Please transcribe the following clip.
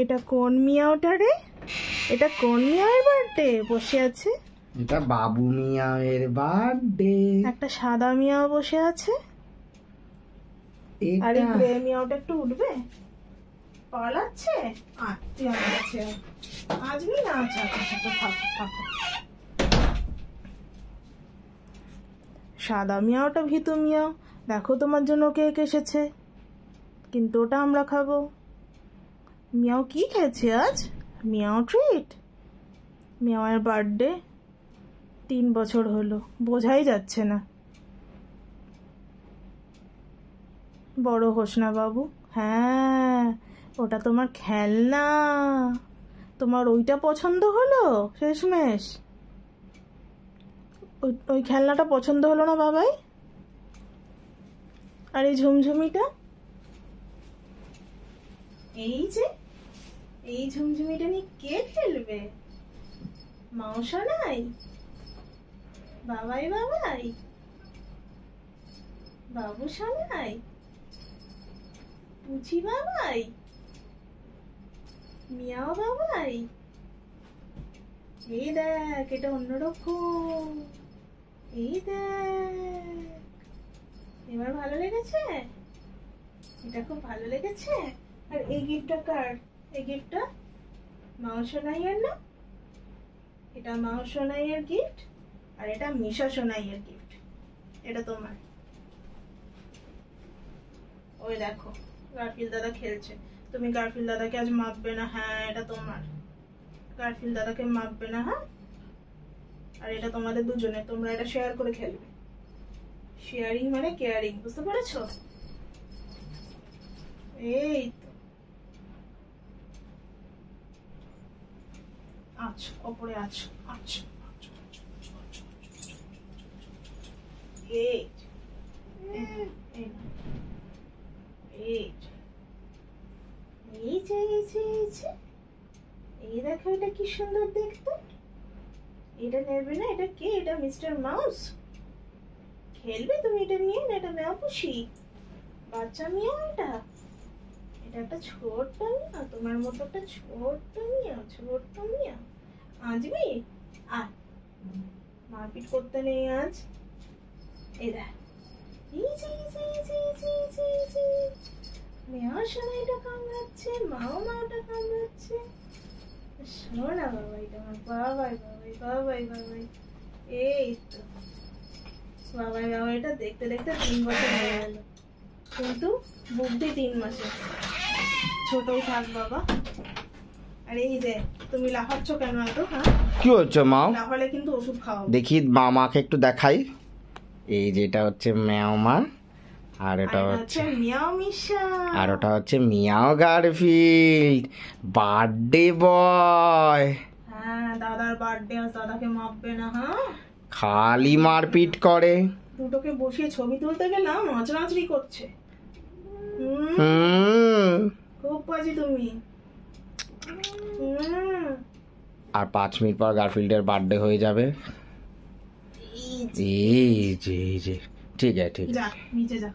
এটা কোন মিয়াওটা রে? এটা কোন মিয়াওয়ের বার্থডে বসে আছে? এটা বাবু মিয়াওয়ের বার্থডে। একটা সাদা মিয়াও বসে আছে। আরে গ্রে মিয়াওটা একটু উঠবে? পালাচ্ছে? তুই আমার কাছে আসবি না? আচ্ছা থাকো থাকো। সাদা মিয়াওটা ভীতু মিয়াও, দেখো তোমার জন্য কেক এসেছে, কিন্তু ওটা আমরা খাবো। মিয়াও কি খেয়েছে আজ? Miao treat. মিয়াওয়ের বার্থডে 3 বছর হলো, বোঝাই যাচ্ছে না। বড় হোস না বাবু। হ্যাঁ, ওটা তোমার খেলনা। তোমার ওইটা পছন্দ হলো শেষমেশ? ওই খেলনাটা পছন্দ হলো না বাবাই? আর এই ঝুমঝুমিটা, এই ঝুমঝুমিটা নিয়ে কে খেলবে? মাউসা নাই? বাবাই বাবু সানাই, পুচি বাবাই, মিয়াও বাবাই। এই দেখ, এটা অন্যরকম। এই দেখ, এবার ভালো লেগেছে? এটা খুব ভালো লেগেছে। আর এই গিফটটা কার? এই গিফটটা মাও সোনাইয়ের না? এটা মাও সোনাইয়ের গিফট, আর এটা মিশা সোনাইয়ের গিফট। এটা তোমার। ওই দেখো, গারফিল দাদা খেলছে। তুমি গারফিল দাদাকে আজ মাপবে না। হ্যাঁ, এটা তোমার। গারফিল দাদাকে মাপবে না। হ্যাঁ, আর এটা তোমাদের দুজনে, তোমরা এটা শেয়ার করে খেলবে। শেয়ারিং মানে কেয়ারিং, বুঝতে পেরেছো? এই তো আছো, ওপরে আছো। আছো এই এই দেখো, এটা কি সুন্দর দেখতে। এটা নেবে না? এটা কে? এটা মিস্টার মাউস। খেলবে তুমি এটা নিয়ে? না এটা মেয়া পুষি, বাচ্চা মিয়া। এটা একটা ছোট্ট মিয়া, তোমার মতো একটা ছোট্ট মিয়া। আজবি? আয়, মারপিট করতে নেই আজ। এই দেখ, মেয়া সোনাইটা কামড়াচ্ছে, মাওটা কামড়াচ্ছে। শোনা বাবাই, তোমার বাবাই। এই তো বাবাইটা দেখতে দেখতে 3 বছর হয়ে গেল, কিন্তু বুদ্ধি 3 মাসে। ছোটই থাক বাবা। আর এই যে তুমি লাফাচ্ছ কেন এত? হ্যাঁ, কি হচ্ছে মা? লাফালে কিন্তু ওষুধ খাও। দেখি মামাকে একটু দেখাই। এই যেটা হচ্ছে ম্যাও মা, আর এটা হচ্ছে মিয়াও মিশা, আর ওটা হচ্ছে মিয়াও গারফিল্ড, বার্থডে বয়। হ্যাঁ, দাদার বার্থডে, আজ দাদাকে মাপবে না। হ্যাঁ, খালি মারপিট করে। দুটোকে বসিয়ে ছবি তুলতে গেলাম, নাচড়ানাচড়ি করছে। খুব বাজি তুমি। আর 5 মিনিট পর গারফিল্ডের বার্থডে হয়ে যাবে। এই যে ঠিক আছে, যা নিচে যা।